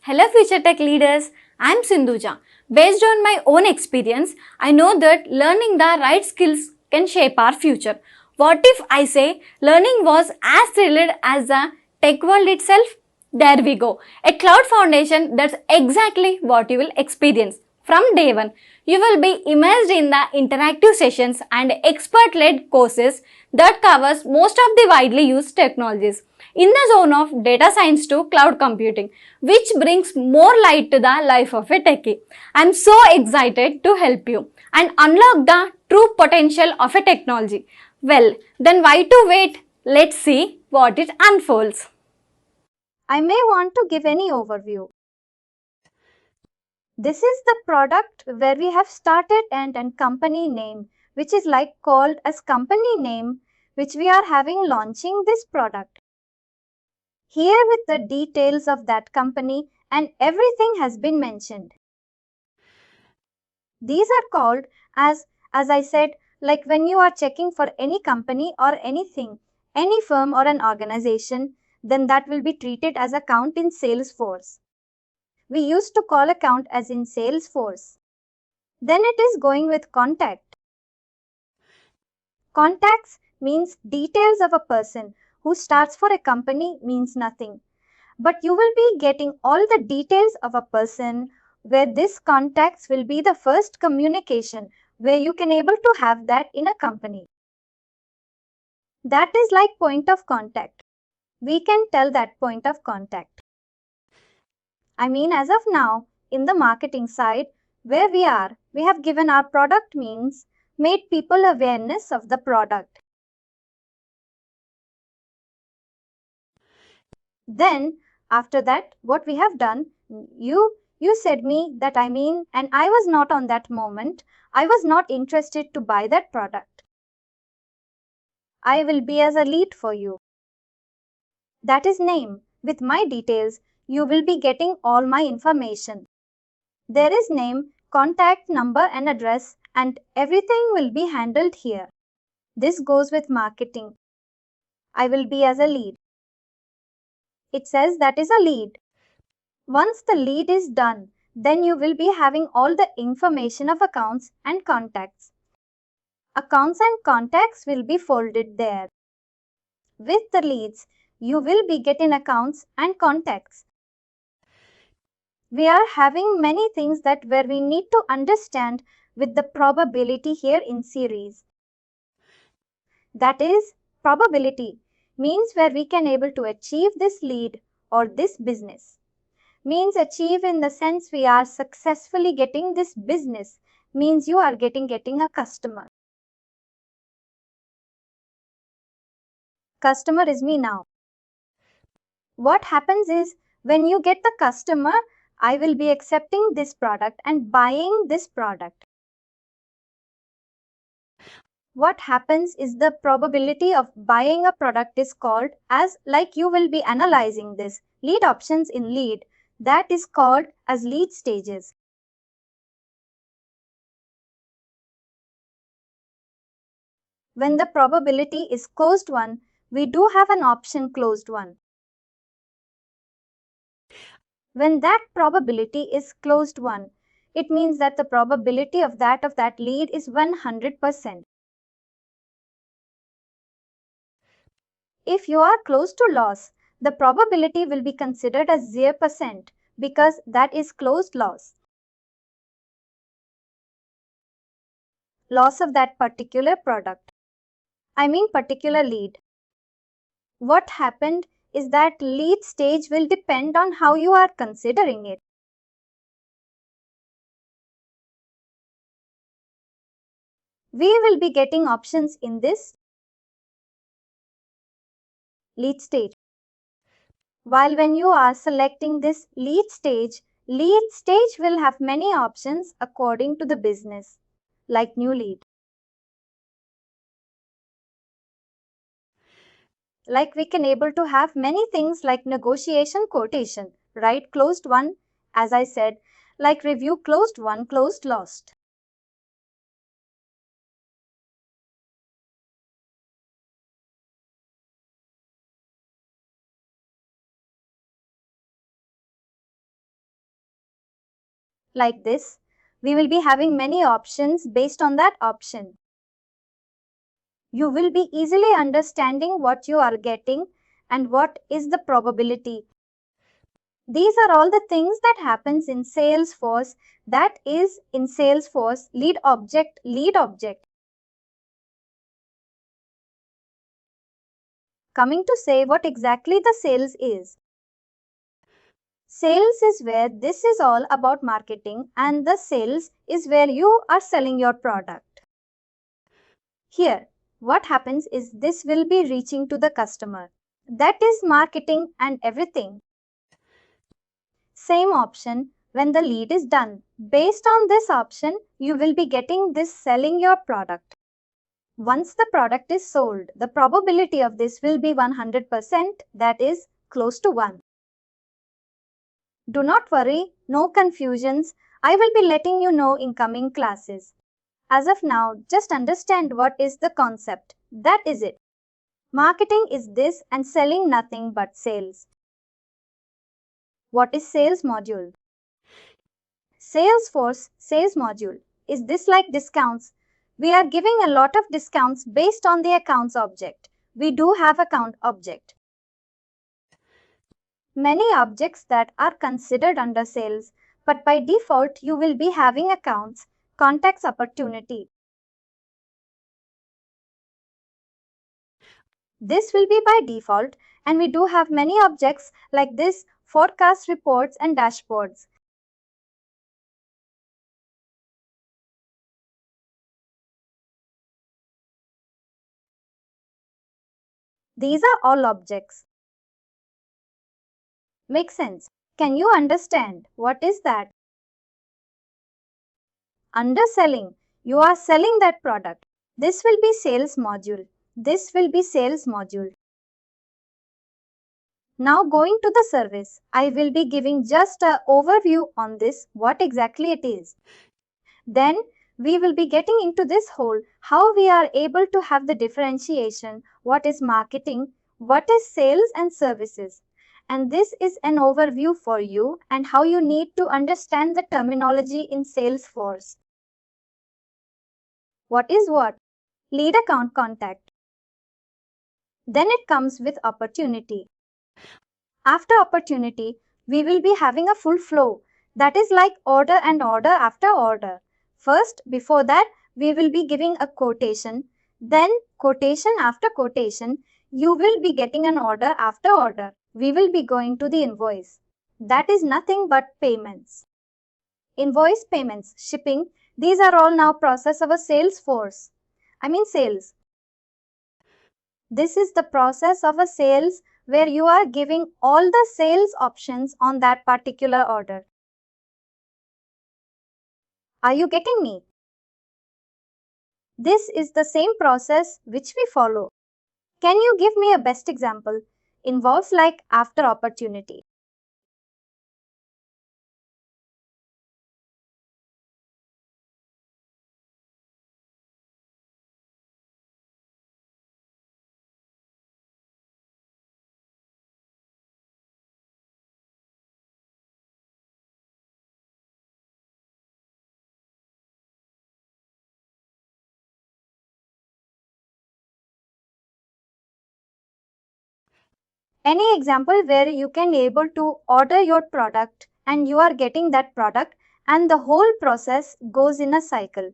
Hello future tech leaders, I'm Sindhuja. Based on my own experience, I know that learning the right skills can shape our future. What if I say learning was as thrilled as the tech world itself? There we go. A cloud foundation, that's exactly what you will experience. From day one, you will be immersed in the interactive sessions and expert-led courses that covers most of the widely used technologies in the zone of data science to cloud computing, which brings more light to the life of a techie. I'm so excited to help you and unlock the true potential of a technology. Well, then why to wait? Let's see what it unfolds. I may want to give any overview. This is the product where we have started and company name, which is like called as company name, which we are having launching this product. Here with the details of that company and everything has been mentioned. These are called as I said, like when you are checking for any company or anything, any firm or an organization, then that will be treated as account in Salesforce. We used to call account as in Salesforce. Then it is going with contact. Contacts means details of a person who starts for a company means nothing. But you will be getting all the details of a person where this contacts will be the first communication where you can able to have that in a company. That is like point of contact. We can tell that point of contact. I mean, as of now, in the marketing side, where we have given our product means made people awareness of the product. Then, after that, what we have done, you said me that and I was not on that moment. I was not interested to buy that product. I will be as a lead for you. That is name. With my details, you will be getting all my information. There is name, contact number and address and everything will be handled here. This goes with marketing. I will be as a lead. It says that is a lead. Once the lead is done, then you will be having all the information of accounts and contacts. Accounts and contacts will be folded there. With the leads, you will be getting accounts and contacts. We are having many things that where we need to understand with the probability here in series. That is, probability means where we can able to achieve this lead or this business. Means achieve in the sense we are successfully getting this business, means you are getting a customer. Customer is me now. What happens is when you get the customer, I will be accepting this product and buying this product. What happens is the probability of buying a product is called as like you will be analyzing this lead options in lead, that is called as lead stages. When the probability is closed one, we do have an option closed one. When that probability is closed one, it means that the probability of that lead is 100%. If you are close to loss, the probability will be considered as 0% because that is closed loss. Loss of that particular product. Particular lead. What happened is that lead stage will depend on how you are considering it. We will be getting options in this lead stage. While when you are selecting this lead stage will have many options according to the business, like new lead. Like we can able to have many things like negotiation quotation, right? Closed one, as I said, like review closed one, closed lost. like this. We will be having many options based on that option. You will be easily understanding what you are getting and what is the probability. These are all the things that happens in Salesforce, that is in Salesforce lead object. Coming to say what exactly the sales is. Sales is where this is all about marketing, and the sales is where you are selling your product. Here, what happens is this will be reaching to the customer. That is marketing and everything. Same option when the lead is done. Based on this option, you will be getting this selling your product. Once the product is sold, the probability of this will be 100%, that is close to 1. Do not worry, no confusions. I will be letting you know in coming classes. As of now, just understand what is the concept. That is it. Marketing is this and selling nothing but sales. What is sales module? Salesforce sales module is this like discounts. We are giving a lot of discounts based on the accounts object. We do have account object. Many objects that are considered under sales, but by default you will be having accounts, contacts, opportunity. This will be by default, and we do have many objects like this, forecast, reports and dashboards. These are all objects. Makes sense. Can you understand what is that? Underselling. You are selling that product. This will be sales module. This will be sales module. Now going to the service, I will be giving just an overview on this, what exactly it is. Then we will be getting into this whole, how we are able to have the differentiation, what is marketing, what is sales and services. And this is an overview for you and how you need to understand the terminology in Salesforce. What is what? Lead account contact. Then it comes with opportunity. After opportunity, we will be having a full flow. That is like order and order after order. First, before that, we will be giving a quotation. Then quotation after quotation, you will be getting an order after order. We will be going to the invoice. That is nothing but payments. Invoice, payments, shipping, these are all now process of a sales. This is the process of a sales where you are giving all the sales options on that particular order. Are you getting me? This is the same process which we follow. Can you give me a best example? Involves like after opportunity. Any example where you can able to order your product and you are getting that product and the whole process goes in a cycle.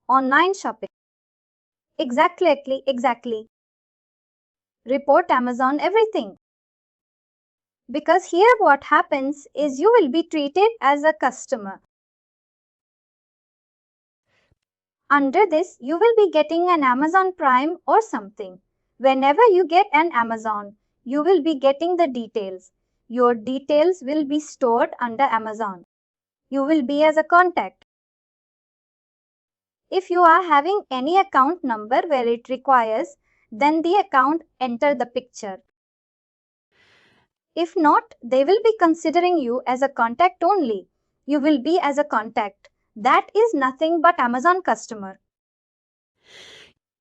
Online shopping. Exactly. Report Amazon everything. Because here what happens is you will be treated as a customer. Under this, you will be getting an Amazon Prime or something. Whenever you get an Amazon, you will be getting the details. Your details will be stored under Amazon. You will be as a contact. If you are having any account number where it requires, then the account enter the picture. If not, they will be considering you as a contact only. You will be as a contact. That is nothing but Amazon customer.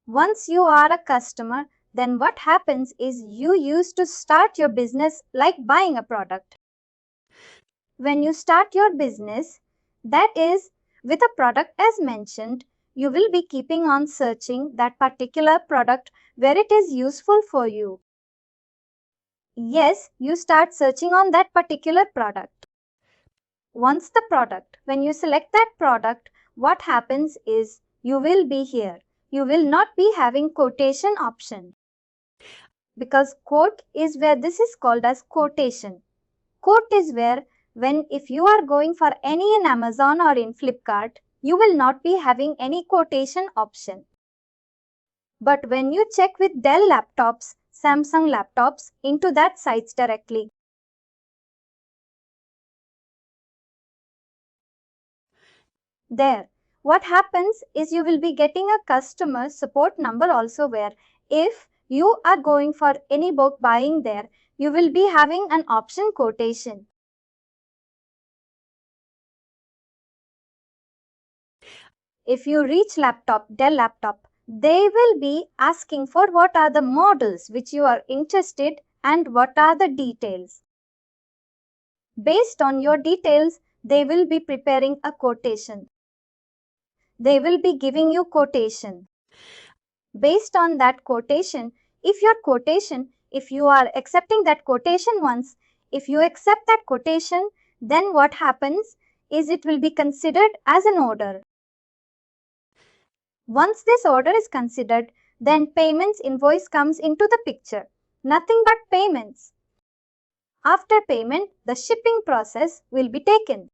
Once you are a customer, then what happens is you used to start your business like buying a product. When you start your business, that is, with a product as mentioned, you will be keeping on searching that particular product where it is useful for you. Yes, you start searching on that particular product. Once the product, when you select that product, what happens is you will be here. You will not be having quotation option. Because quote is where this is called as quotation. Quote is where when if you are going for any in Amazon or in Flipkart, you will not be having any quotation option. But when you check with Dell laptops, Samsung laptops into that sites directly. There, what happens is you will be getting a customer support number also where if you are going for any book buying there, you will be having an option quotation. If you reach Dell laptop, they will be asking for what are the models which you are interested and what are the details. Based on your details, they will be preparing a quotation. They will be giving you quotation. Based on that quotation, if you are accepting that quotation once, if you accept that quotation, then what happens is it will be considered as an order. Once this order is considered, then payments invoice comes into the picture. Nothing but payments. After payment, the shipping process will be taken.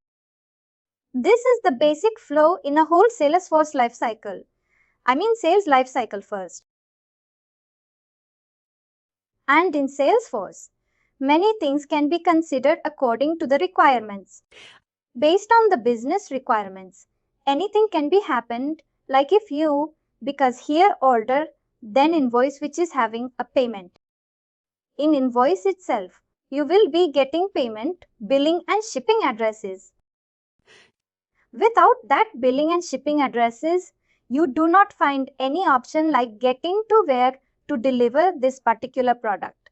This is the basic flow in a whole Salesforce life cycle. I mean sales life cycle first. And in Salesforce, many things can be considered according to the requirements. Based on the business requirements, anything can be happened like if you, because here order, then invoice which is having a payment. In invoice itself, you will be getting payment, billing and shipping addresses. Without that billing and shipping addresses, you do not find any option like getting to where to deliver this particular product.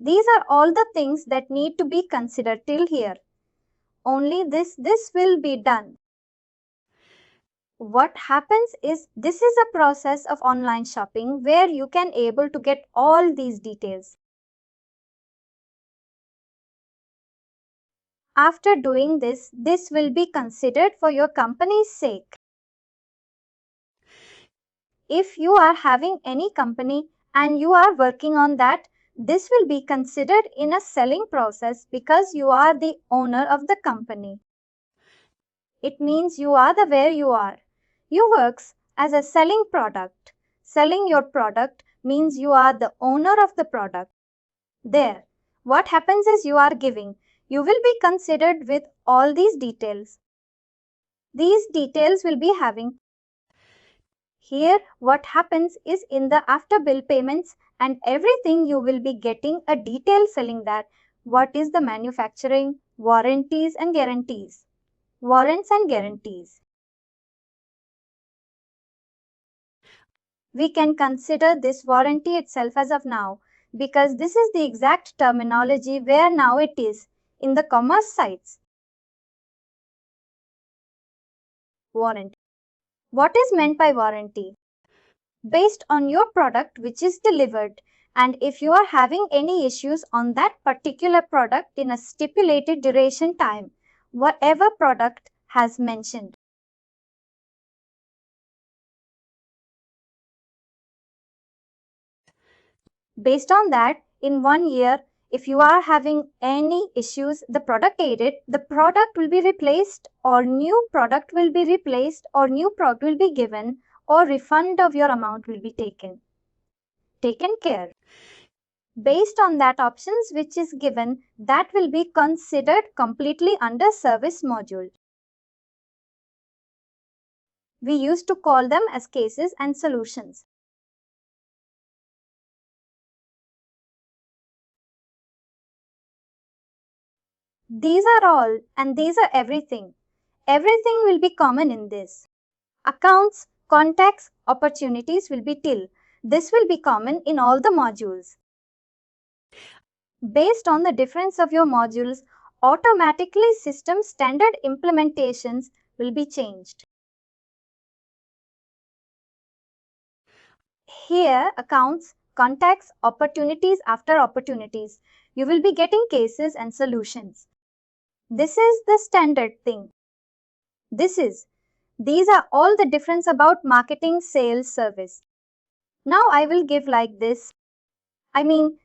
These are all the things that need to be considered till here. Only this will be done. What happens is this is a process of online shopping where you can able to get all these details. After doing this will be considered for your company's sake. If you are having any company and you are working on that, this will be considered in a selling process because you are the owner of the company. It means you are the where you are. You works as a selling product. Selling your product means you are the owner of the product. There, what happens is you are giving. You will be considered with all these details. These details will be having. Here, what happens is in the after bill payments and everything you will be getting a detail selling that what is the manufacturing, warranties and guarantees. Warrants and guarantees. We can consider this warranty itself as of now because this is the exact terminology where now it is in the commerce sites. Warranty. What is meant by warranty? Based on your product which is delivered, and if you are having any issues on that particular product in a stipulated duration time, whatever product has mentioned. Based on that, in 1 year, if you are having any issues, the product will be replaced or new product will be replaced or new product will be given or refund of your amount will be taken care. Based on that options which is given, that will be considered completely under service module. We used to call them as cases and solutions. These are all and these are everything. Everything will be common in this. Accounts, contacts, opportunities will be till. This will be common in all the modules. Based on the difference of your modules, automatically system standard implementations will be changed. Here, accounts, contacts, opportunities after opportunities. You will be getting cases and solutions. This is the standard thing. These are all the difference about marketing, sales, service. Now I will give like this.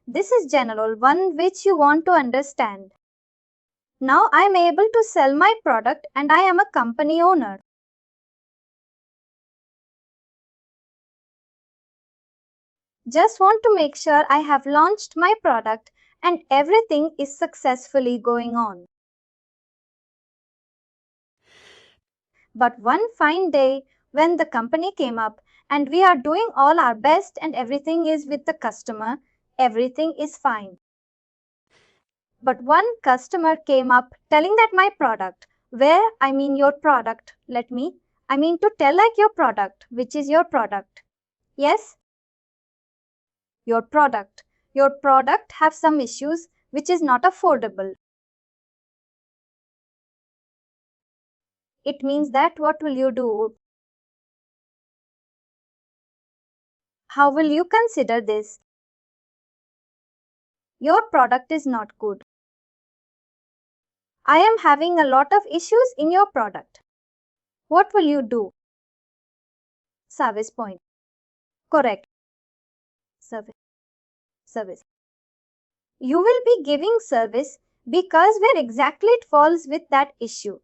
This is general one which you want to understand. Now I am able to sell my product and I am a company owner. Just want to make sure I have launched my product and everything is successfully going on. But one fine day, when the company came up and we are doing all our best and everything is with the customer, everything is fine. But one customer came up telling that my product, your product, to tell like your product, which is your product. Yes? Your product. Your product have some issues which is not affordable. It means that what will you do? How will you consider this? Your product is not good. I am having a lot of issues in your product. What will you do? Service point. Correct. Service. You will be giving service because where exactly it falls with that issue.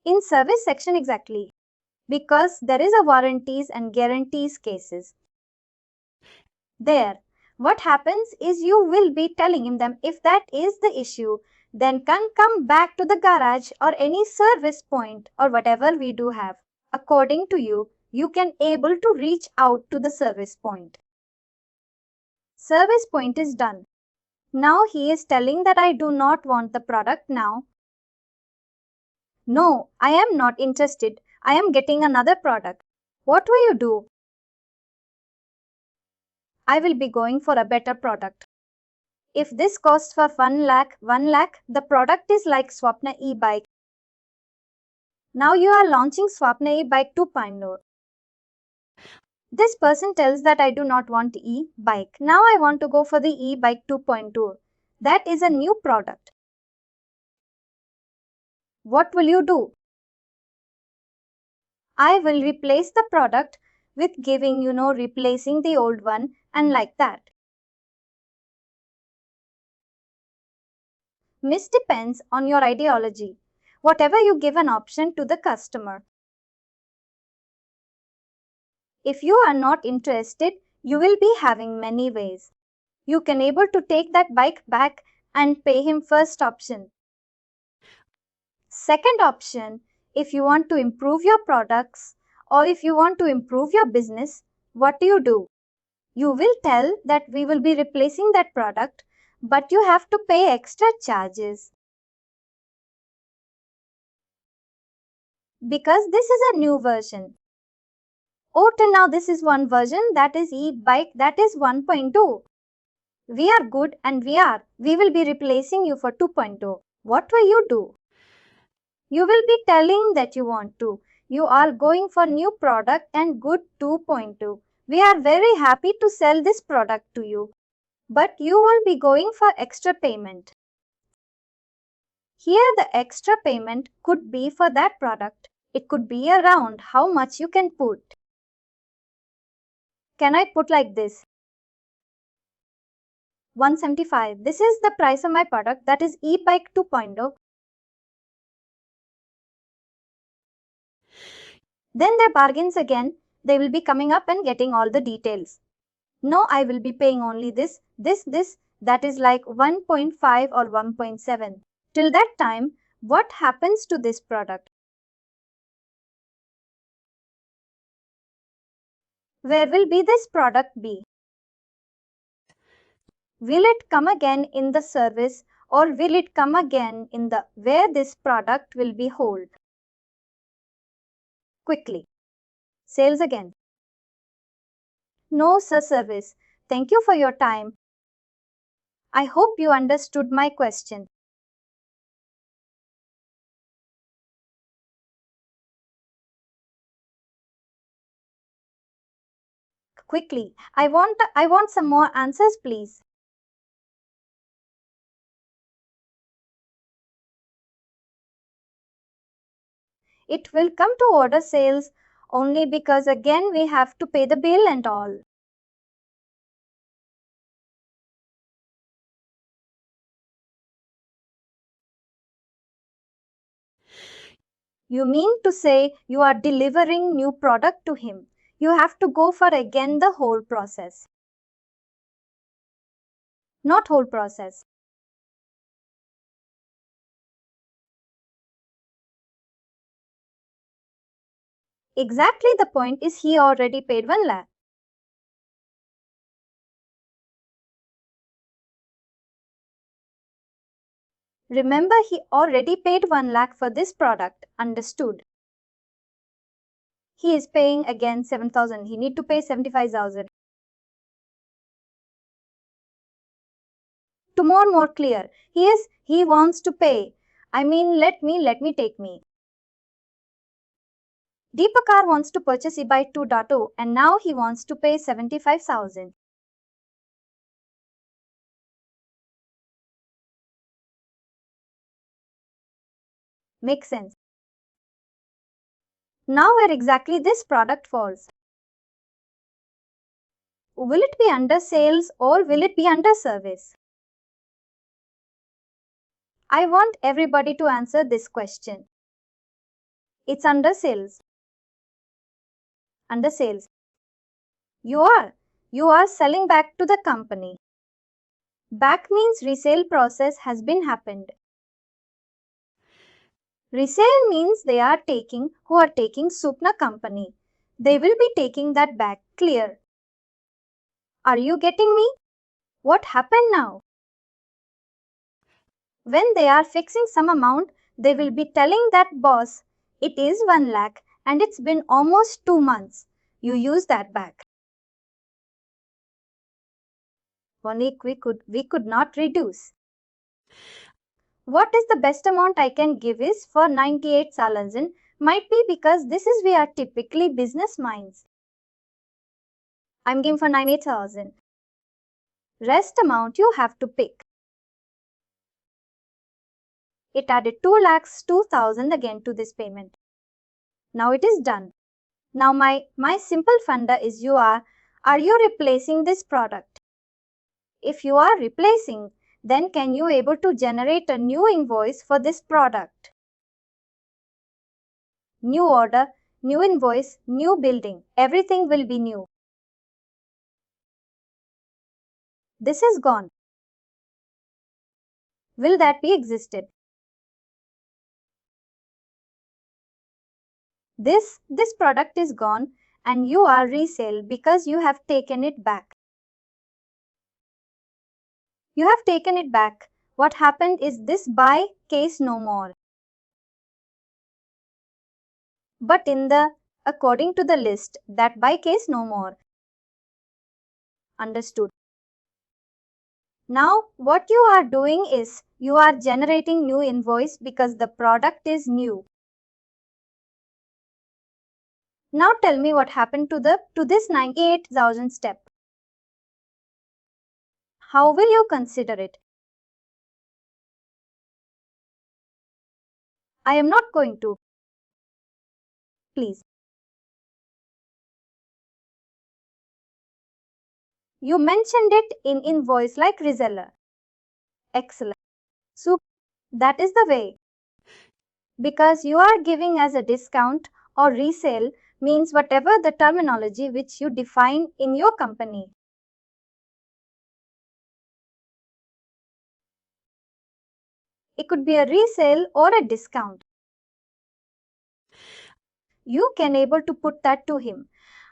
In service section exactly. Because there is a warranties and guarantees cases. There. What happens is you will be telling them if that is the issue, then can come back to the garage or any service point or whatever we do have. According to you, you can able to reach out to the service point. Service point is done. Now he is telling that I do not want the product now. No, I am not interested. I am getting another product. What will you do? I will be going for a better product. If this costs for 1 lakh, the product is like Swapna e-bike. Now you are launching Swapna e-bike 2.0. This person tells that I do not want e-bike. Now I want to go for the e-bike 2.2. That is a new product. What will you do? I will replace the product with replacing the old one and like that. This depends on your ideology. Whatever you give an option to the customer. If you are not interested, you will be having many ways. You can able to take that bike back and pay him first option. Second option, if you want to improve your products or if you want to improve your business, what do? You will tell that we will be replacing that product, but you have to pay extra charges. Because this is a new version. Oh, till now this is one version, that is e-bike, that is 1.2. We are good and we will be replacing you for 2.0. What will you do? You will be telling that you want to. You are going for new product and good 2.2. We are very happy to sell this product to you. But you will be going for extra payment. Here the extra payment could be for that product. It could be around how much you can put. Can I put like this? 175. This is the price of my product, that is e-bike 2.0. Then their bargains again, they will be coming up and getting all the details. No, I will be paying only this, that is like 1.5 or 1.7. Till that time, what happens to this product? Where will be this product be? Will it come again in the service or will it come again in the where this product will be held? Quickly. Sales again. No, sir, service. Thank you for your time. I hope you understood my question. Quickly, I want some more answers, please. It will come to order sales only because again we have to pay the bill and all. You mean to say you are delivering new product to him. You have to go for again the whole process. Not whole process. Exactly the point is he already paid 1 lakh. Remember he already paid 1 lakh for this product. Understood. He is paying again 7,000. He need to pay 75,000. To more clear, he wants to pay. I mean, let me take me. Deepakar wants to purchase e-bike 2.0 and now he wants to pay 75,000. Makes sense. Now where exactly this product falls? Will it be under sales or will it be under service? I want everybody to answer this question. It's under sales. Under sales. You are selling back to the company. Back means resale process has been happened. Resale means who are taking Supna company. They will be taking that back. Clear? Are you getting me? What happened now? When they are fixing some amount, they will be telling that boss, it is 1 lakh and it's been almost 2 months. You use that back. 1 week we could not reduce. What is the best amount I can give is for 98 Salanzan might be because this is we are typically business minds. I'm giving for 98,000. Rest amount you have to pick. It added 2 lakhs 2,000 again to this payment. Now it is done. Now my simple funda is are you replacing this product? If you are replacing, then can you able to generate a new invoice for this product? New order, new invoice, new building, everything will be new. This is gone. Will that be existed? This product is gone and you are resale because you have taken it back. You have taken it back. What happened is this buy case no more. But according to the list, that buy case no more. Understood. Now what you are doing is you are generating new invoice because the product is new. Now tell me what happened to this 98,000 step. How will you consider it? I am not going to. Please. You mentioned it in invoice like reseller. Excellent. So that is the way. Because you are giving as a discount or resale means whatever the terminology which you define in your company. It could be a resale or a discount. You can able to put that to him.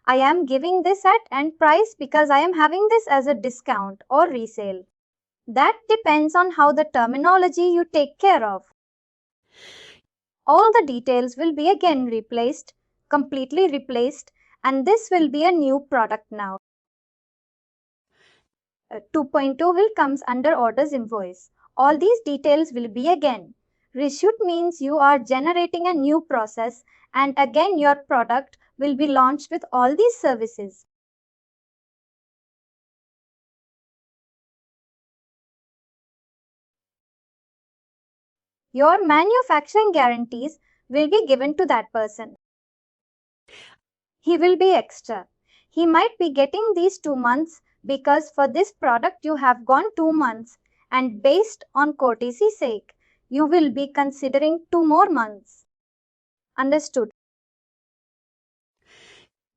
I am giving this at end price because I am having this as a discount or resale. That depends on how the terminology you take care of. All the details will be again replaced, completely replaced, and this will be a new product now. 2.2 will comes under orders invoice. All these details will be again. Reshoot means you are generating a new process and again your product will be launched with all these services. Your manufacturing guarantees will be given to that person. He will be extra. He might be getting these 2 months because for this product you have gone 2 months and based on courtesy sake, you will be considering 2 more months. Understood?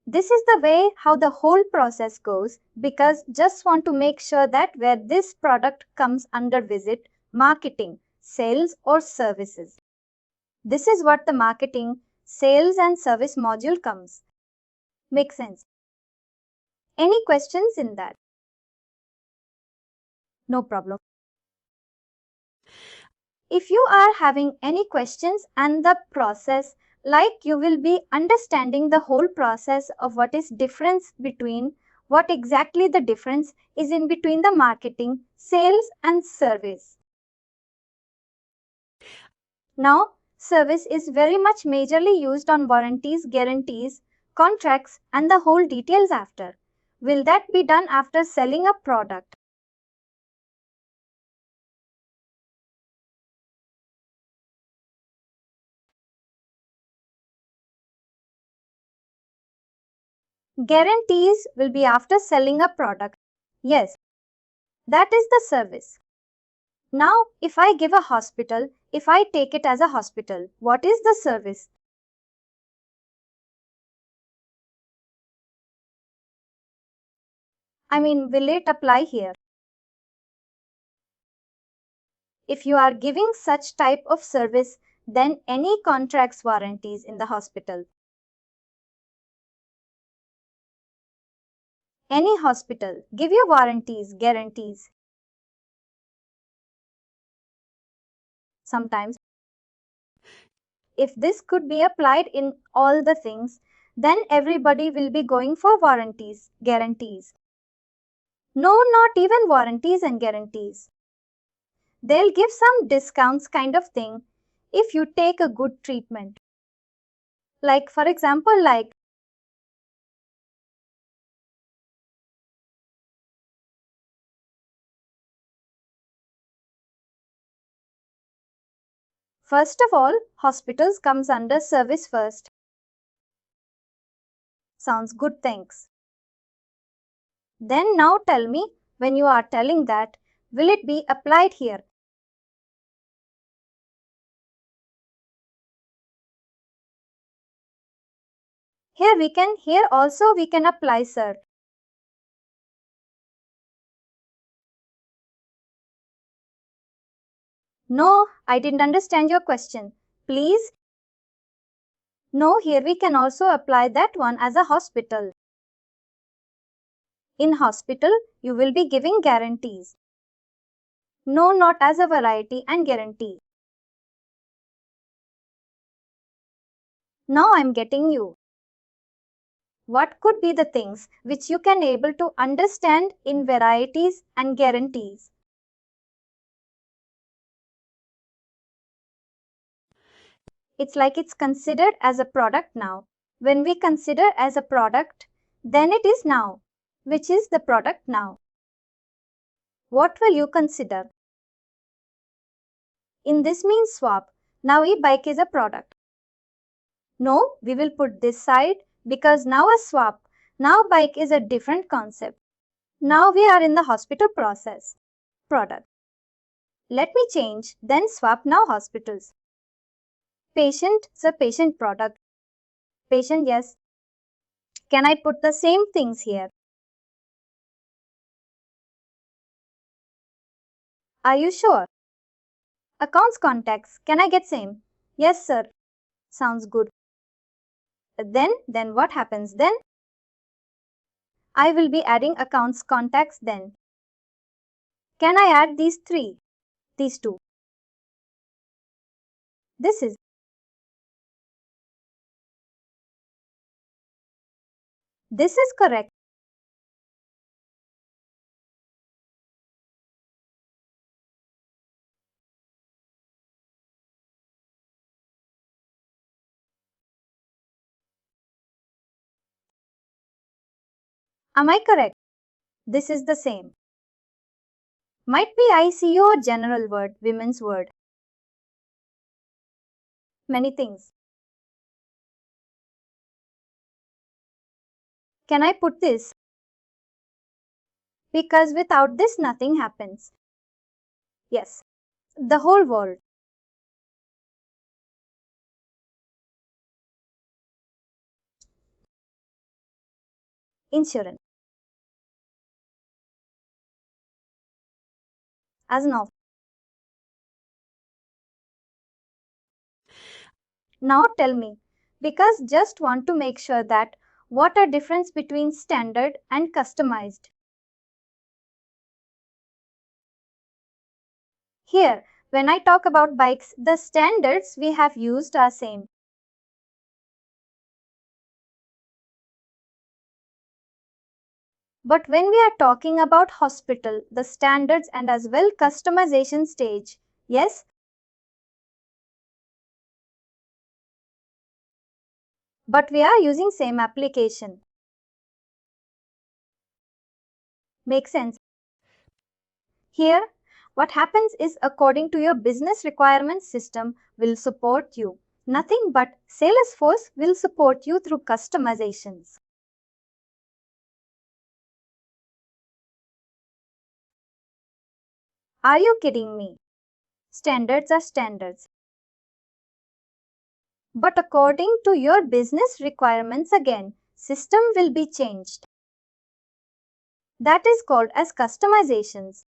This is the way how the whole process goes because just want to make sure that where this product comes under visit, marketing, sales or services. This is what the marketing, sales and service module comes. Makes sense? Any questions in that? No problem. If you are having any questions and the process, like you will be understanding the whole process of what is difference between what exactly the difference is in between the marketing, sales and service. Now, service is very much majorly used on warranties, guarantees, contracts and the whole details after. Will that be done after selling a product? Guarantees will be after selling a product. Yes, that is the service. Now, if I give a hospital, if I take it as a hospital, what is the service? I mean, will it apply here? If you are giving such type of service, then any contracts warranties in the hospital. Any hospital, give your warranties, guarantees. Sometimes, if this could be applied in all the things, then everybody will be going for warranties, guarantees. No, not even warranties and guarantees. They'll give some discounts kind of thing if you take a good treatment. Like for example, like first of all, hospitals comes under service first. Sounds good, thanks. Then now tell me, when you are telling that, will it be applied here? Here also we can apply, sir. No, I didn't understand your question. Please? No, here we can also apply that one as a hospital. In hospital, you will be giving guarantees. No, not as a variety and guarantee. Now I'm getting you. What could be the things which you can able to understand in varieties and guarantees? It's like it's considered as a product now. When we consider as a product, then it is now. Which is the product now? What will you consider? In this means swap. Now e-bike is a product. No, we will put this side because now a swap. Now bike is a different concept. Now we are in the hospital process. Product. Let me change, then swap now hospitals. Patient, the patient product. Patient, yes. Can I put the same things here? Are you sure? Accounts contacts, can I get same? Yes, sir. Sounds good. Then what happens then? I will be adding accounts contacts then. Can I add these three? These two. This is. This is correct. Am I correct? This is the same. Might be ICU or general word, women's word. Many things. Can I put this? Because without this nothing happens. Yes, the whole world. Insurance. As an of. Now tell me, because just want to make sure that what are difference between standard and customized. Here, when I talk about bikes, the standards we have used are same. But when we are talking about hospital, the standards and as well customization stage, yes, but we are using same application. Makes sense. Here, what happens is according to your business requirements system will support you. Nothing but Salesforce will support you through customizations. Are you kidding me? Standards are standards. But according to your business requirements again, system will be changed. That is called as customizations.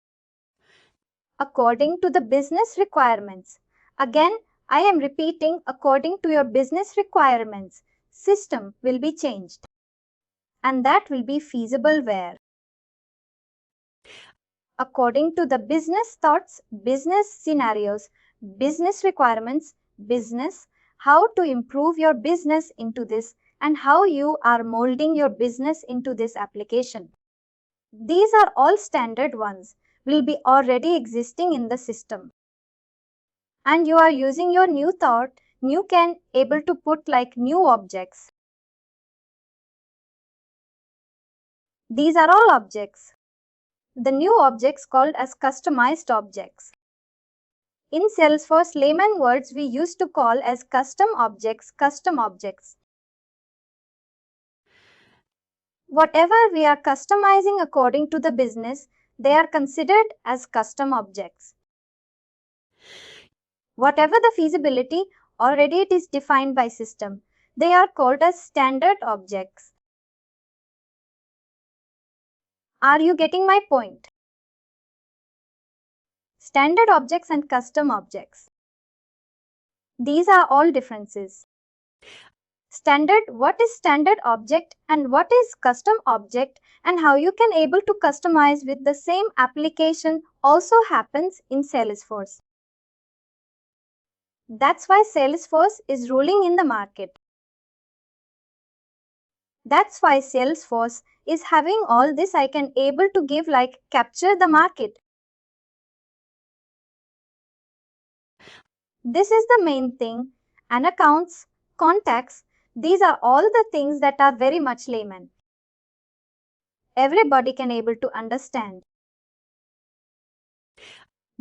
According to the business requirements. Again, I am repeating according to your business requirements, system will be changed. And that will be feasible where? According to the business thoughts, business scenarios, business requirements, business, how to improve your business into this and how you are molding your business into this application. These are all standard ones, will be already existing in the system. And you are using your new thought, you can able to put like new objects. These are all objects. The new objects called as customized objects. In Salesforce layman words we used to call as custom objects, custom objects. Whatever we are customizing according to the business, they are considered as custom objects. Whatever the feasibility, already it is defined by system. They are called as standard objects. Are you getting my point? Standard objects and custom objects. These are all differences. Standard, what is standard object and what is custom object and how you can able to customize with the same application also happens in Salesforce. That's why Salesforce is ruling in the market. That's why Salesforce is having all this I can able to give like capture the market. This is the main thing and accounts, contacts, these are all the things that are very much layman. Everybody can able to understand.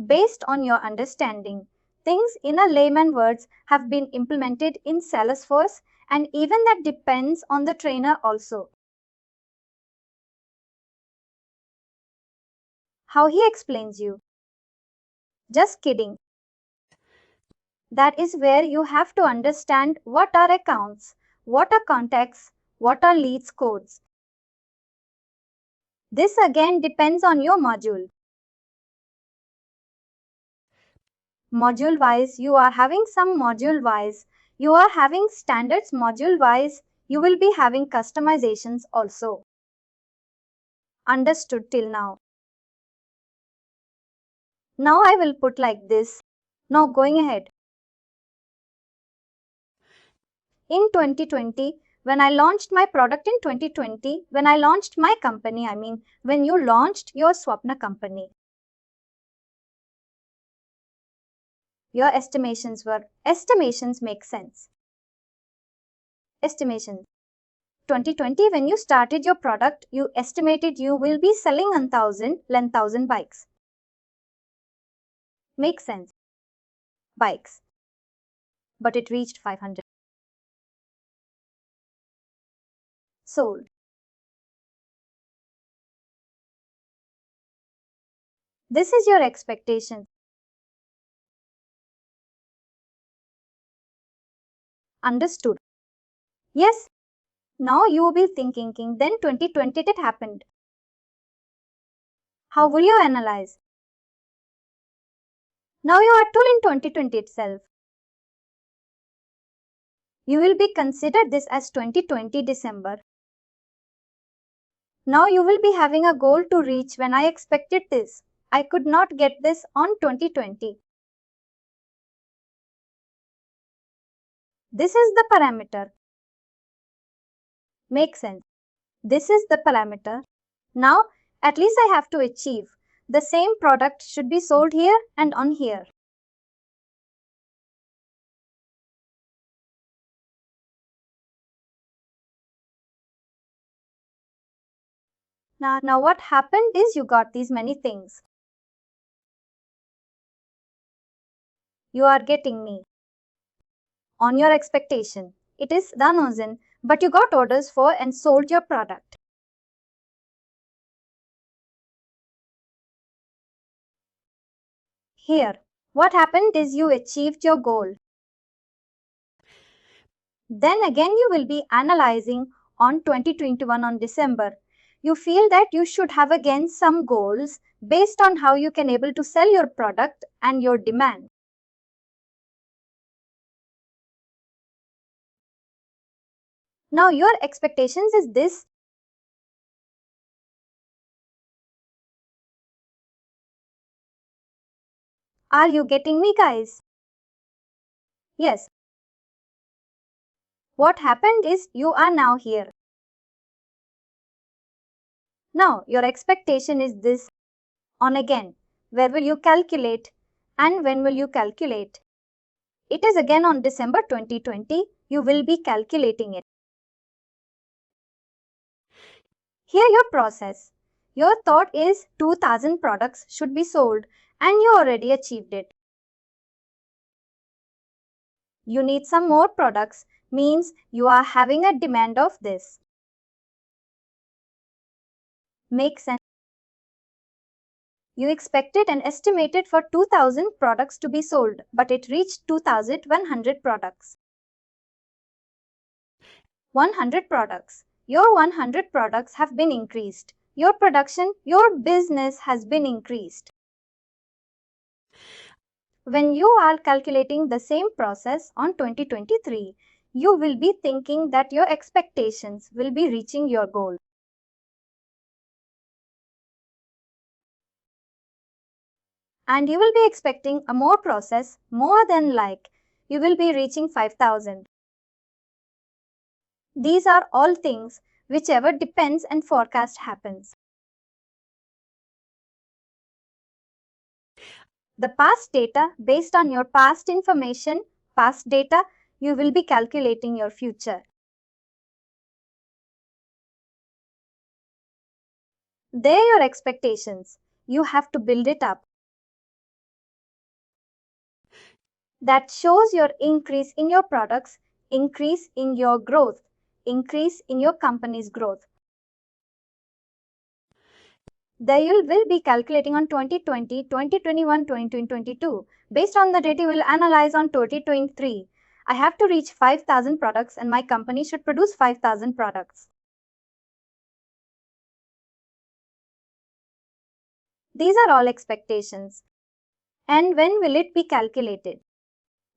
Based on your understanding, things in a layman words have been implemented in Salesforce and even that depends on the trainer also. How he explains you. Just kidding. That is where you have to understand what are accounts, what are contacts, what are leads codes. This again depends on your module. Module wise, you are having some module wise, you are having standards module wise, you will be having customizations also. Understood till now? Now I will put like this. Now going ahead. In 2020, when I launched my product in 2020, when I launched my company, I mean when you launched your Swapna company, your estimations make sense. Estimations. 2020, when you started your product, you estimated you will be selling 1,000 bikes. Makes sense. Bikes. But it reached 500. Sold. This is your expectation. Understood. Yes. Now you will be thinking, then 2020 it happened. How will you analyze? Now you are told in 2020 itself. You will be considered this as 2020 December. Now you will be having a goal to reach when I expected this. I could not get this on 2020. This is the parameter. Makes sense. This is the parameter. Now, at least I have to achieve. The same product should be sold here and on here. Now what happened is you got these many things. You are getting me. On your expectation. It is done, but you got orders for and sold your product. Here, what happened is you achieved your goal. Then again you will be analyzing on 2021 on December. You feel that you should have again some goals based on how you can able to sell your product and your demand. Now your expectations is this. Are you getting me, guys? Yes. What happened is you are now here. Now your expectation is this. On again, where will you calculate and when will you calculate? It is again on December 2020, you will be calculating it. Here your process. Your thought is 2,000 products should be sold and you already achieved it. You need some more products means you are having a demand of this. Makes sense. You expected and estimated for 2,000 products to be sold, but it reached 2,100 products. 100 products. Your 100 products have been increased. Your production, your business has been increased. When you are calculating the same process on 2023, you will be thinking that your expectations will be reaching your goal. And you will be expecting a more process, more than like you will be reaching 5,000. These are all things whichever depends and forecast happens. The past data, based on your past information, past data, you will be calculating your future. They're your expectations. You have to build it up. That shows your increase in your products, increase in your growth, increase in your company's growth. There you will be calculating on 2020, 2021, 2022. Based on the data you will analyze on 2023. I have to reach 5,000 products and my company should produce 5,000 products. These are all expectations. And when will it be calculated?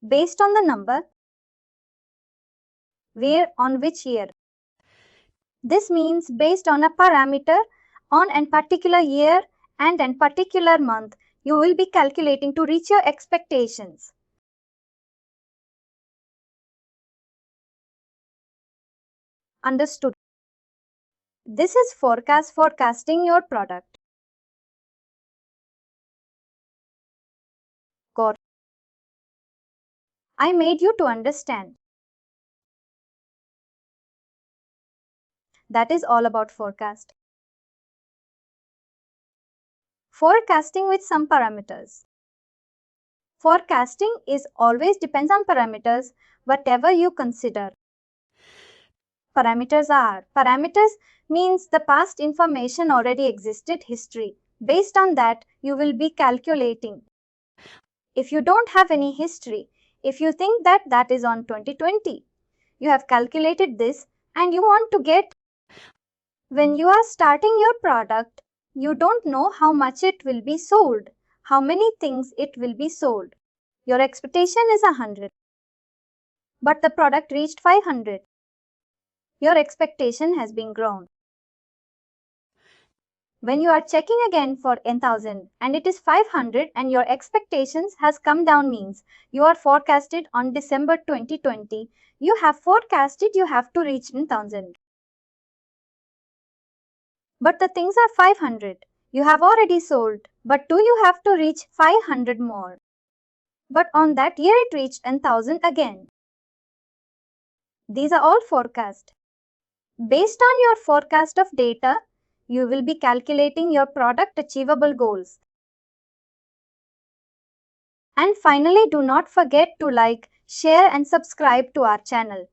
Based on the number. Where on which year? This means based on a parameter on a particular year and a particular month, you will be calculating to reach your expectations. Understood. This is forecasting your product. Got. I made you to understand. That is all about forecast. Forecasting with some parameters. Forecasting is always depends on parameters, whatever you consider. Parameters means the past information already existed history. Based on that, you will be calculating. If you don't have any history, if you think that that is on 2020, you have calculated this and you want to get. When you are starting your product, you don't know how much it will be sold, how many things it will be sold. Your expectation is 100, but the product reached 500. Your expectation has been grown. When you are checking again for 10,000 and it is 500 and your expectations has come down means you are forecasted on December 2020, you have forecasted you have to reach 10,000. But the things are 500. You have already sold, but do you have to reach 500 more? But on that year it reached 10,000 again. These are all forecast. Based on your forecast of data, you will be calculating your product achievable goals. And finally, do not forget to like, share and subscribe to our channel.